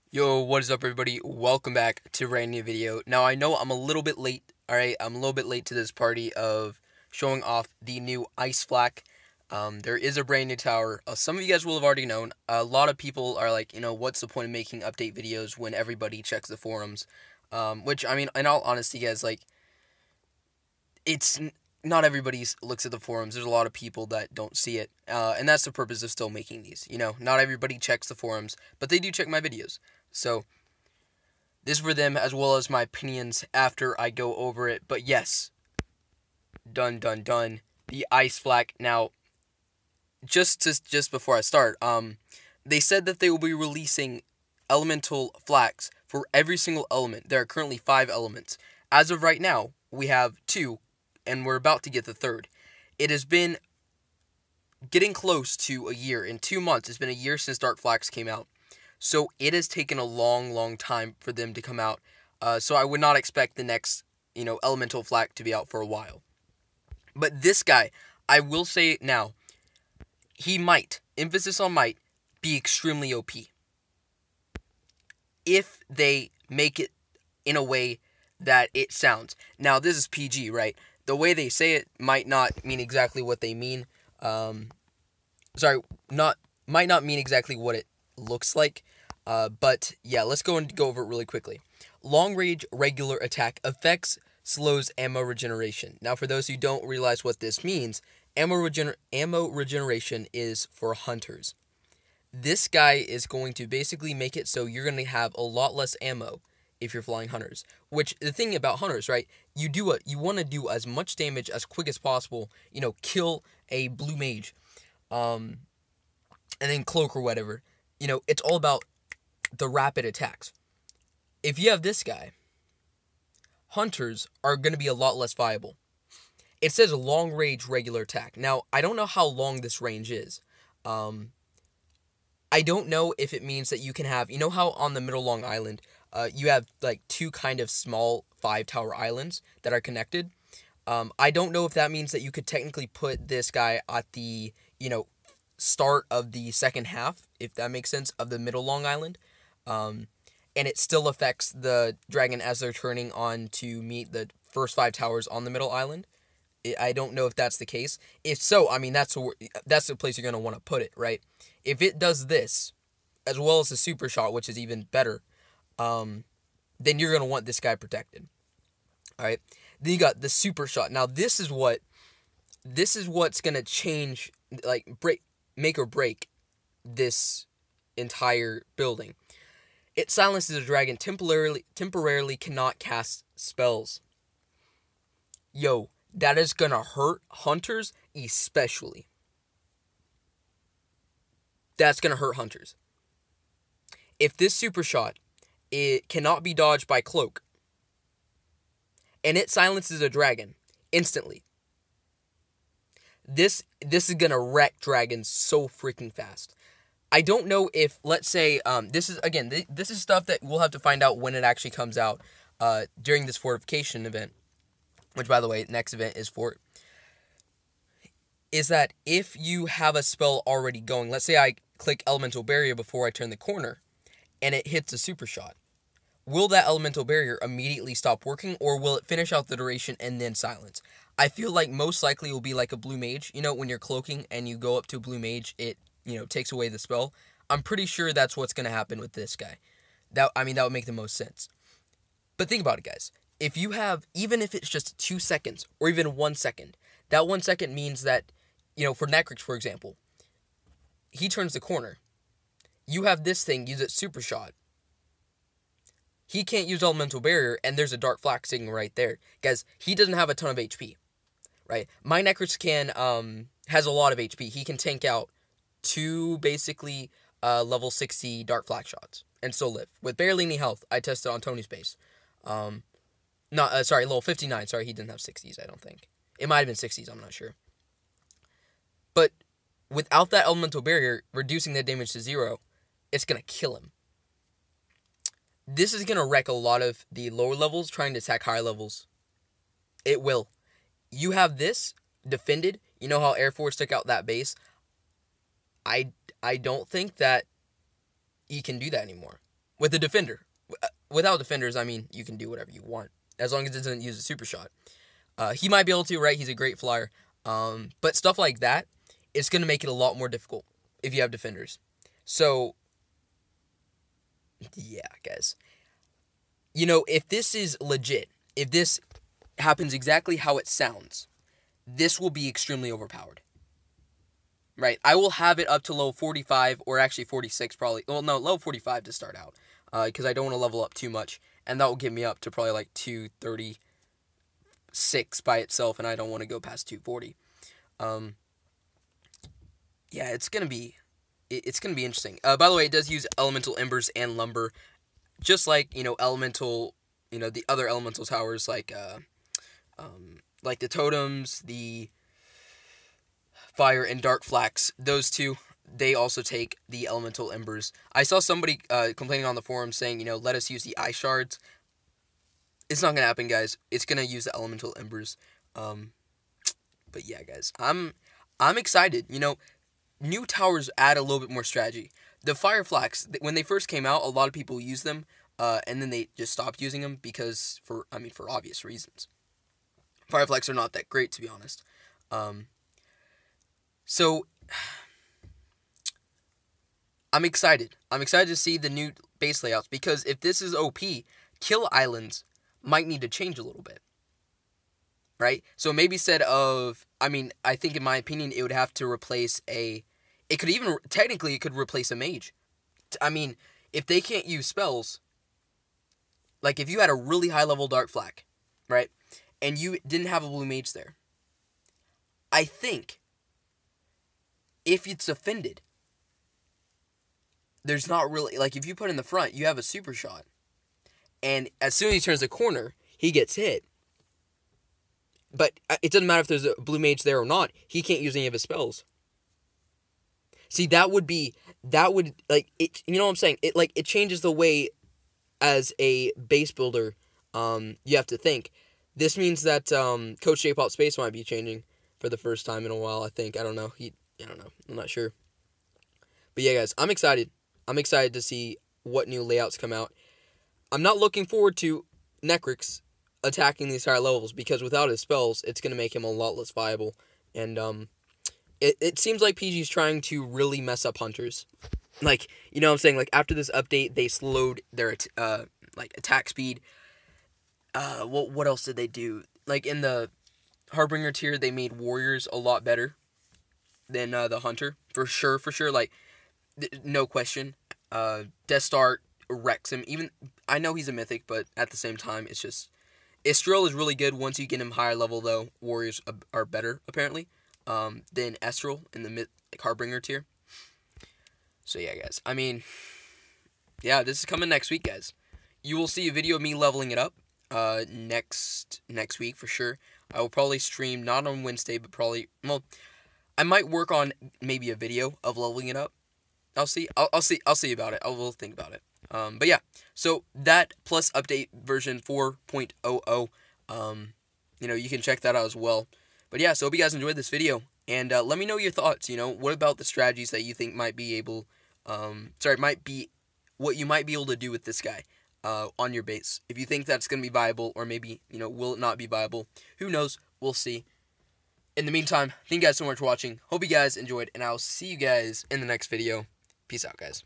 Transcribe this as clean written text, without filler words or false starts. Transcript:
Yo, what is up, everybody? Welcome back to a brand new video. Now, I know I'm a little bit late, alright? I'm a little bit late to this party of showing off the new Ice Flak. There is a brand new tower. Some of you guys will have already known. A lot of people are like, what's the point of making update videos when everybody checks the forums? Which, I mean, in all honesty, guys, like, it's not everybody looks at the forums. There's a lot of people that don't see it, and that's the purpose of still making these. Not everybody checks the forums, but they do check my videos. So this is for them as well as my opinions after I go over it. But yes, done. The Ice Flak. Now, just before I start, they said that they will be releasing elemental flaks for every single element. There are currently 5 elements. As of right now, we have 2, and we're about to get the 3rd. It has been getting close to a year. In 2 months, it's been a year since Dark Flaks came out. So it has taken a long time for them to come out. So I would not expect the next, elemental flak to be out for a while. But this guy, I will say now, he might, emphasis on might, be extremely OP. If they make it in a way that it sounds. Now, this is PG, right? The way they say it might not mean exactly what they mean. Might not mean exactly what it looks like. But yeah, let's go over it really quickly. Long range regular attack affects slows ammo regeneration. Now, for those who don't realize what this means, ammo regeneration is for hunters. This guy is going to basically make it so you're going to have a lot less ammo if you're flying hunters. Which, the thing about hunters, right? You want to do as much damage as quick as possible. Kill a blue mage, and then cloak or whatever. It's all about the rapid attacks. If you have this guy, hunters are going to be a lot less viable. It says long range regular attack. Now, I don't know how long this range is. I don't know if it means that you can have, how on the Middle Long Island, you have like 2 kind of small 5-tower islands that are connected. I don't know if that means that you could technically put this guy at the, start of the second half, if that makes sense, of the Middle Long Island. And it still affects the dragon as they're turning on to meet the first 5 towers on the Middle Island. I don't know if that's the case. If so, I mean, that's the place you're going to want to put it, right? If it does this, as well as the super shot, which is even better, then you're going to want this guy protected. All right? Then you got the super shot. Now, this is what's going to change, like, make or break this entire building. It silences a dragon temporarily cannot cast spells. Yo, that is gonna hurt hunters especially. That's gonna hurt hunters. If this super shot, it cannot be dodged by cloak, and it silences a dragon instantly. This is gonna wreck dragons so freaking fast. I don't know if, let's say, this is stuff that we'll have to find out when it actually comes out during this fortification event, which, by the way, next event is that if you have a spell already going, let's say I click Elemental Barrier before I turn the corner, and it hits a super shot, will that Elemental Barrier immediately stop working, or will it finish out the duration and then silence? I feel like most likely it will be like a blue mage. When you're cloaking and you go up to a blue mage, it takes away the spell. I'm pretty sure that's what's going to happen with this guy. That would make the most sense. But think about it, guys. If you have, even if it's just 2 seconds or even 1 second, that 1 second means that, for Necrix, for example, he turns the corner. You have this thing, use it super shot. He can't use Elemental Barrier, and there's a Dark Flak sitting right there. Guys, he doesn't have a ton of HP, right? My Necrix has a lot of HP. He can tank out 2 basically level 60 Dark Flak shots and still live with barely any health. I tested on Tony's base. Level 59. Sorry, he didn't have 60s, I don't think. It might have been 60s, I'm not sure. But without that Elemental Barrier, reducing that damage to 0, it's going to kill him. This is going to wreck a lot of the lower levels trying to attack higher levels. It will. You have this defended. You know how Air Force took out that base? I don't think that he can do that anymore. with a defender. Without defenders, I mean, you can do whatever you want as long as it doesn't use a super shot. He might be able to, right? He's a great flyer. But stuff like that, it's going to make it a lot more difficult if you have defenders. So, yeah, guys. If this is legit, if this happens exactly how it sounds, this will be extremely overpowered. Right? I will have it up to level 45, or actually 46 probably. Well, no, level 45 to start out. Because I don't want to level up too much. And that will get me up to probably like 236 by itself, and I don't want to go past 240. Yeah, it's gonna be interesting. By the way, it does use elemental embers and lumber, just like elemental, the other elemental towers like the totems, the fire and dark Flaks. Those two, they also take the elemental embers. I saw somebody complaining on the forum saying, let us use the ice shards. It's not gonna happen, guys. It's gonna use the elemental embers. But yeah, guys, I'm excited. New towers add a little bit more strategy. The fire Flaks, when they first came out, a lot of people used them, and then they just stopped using them because for obvious reasons. Fire Flaks are not that great, to be honest. So I'm excited. I'm excited to see the new base layouts, because if this is OP, kill islands might need to change a little bit. Right? So maybe instead of, I think in my opinion, it would have to replace it could replace a mage. If they can't use spells, like if you had a really high level dark Flak, right? And you didn't have a blue mage there, I think if it's offended, there's not really, like if you put in the front, you have a super shot. And as soon as he turns the corner, he gets hit. But it doesn't matter if there's a blue mage there or not. He can't use any of his spells. See, that would like it. You know what I'm saying? It changes the way, as a base builder, you have to think. This means that Coach J-Pop Space might be changing for the first time in a while. I think. I don't know. I don't know. I'm not sure. But yeah, guys, I'm excited. I'm excited to see what new layouts come out. I'm not looking forward to Necrix attacking these higher levels, because without his spells, it's going to make him a lot less viable. And it seems like PG's trying to really mess up hunters. Like, you know what I'm saying? Like, after this update, they slowed their attack speed. What else did they do? Like, in the Harbinger tier, they made warriors a lot better than the hunter. For sure. Like, no question. Death Star wrecks him. Even, I know he's a mythic, but at the same time, it's just... Estral is really good. Once you get him higher level, though, warriors are better, apparently, than Estral in the Harbinger tier. So, yeah, guys. Yeah, this is coming next week, guys. You will see a video of me leveling it up next week, for sure. I will probably stream, not on Wednesday, but probably... Well, I might work on maybe a video of leveling it up. I'll see about it. I will think about it. But yeah, so that plus update version 4.00, you can check that out as well. But yeah, so hope you guys enjoyed this video, and let me know your thoughts. What about the strategies that you think might be what you might be able to do with this guy on your base. If you think that's going to be viable, or maybe, will it not be viable? Who knows? We'll see. In the meantime, thank you guys so much for watching. Hope you guys enjoyed, and I'll see you guys in the next video. Peace out, guys.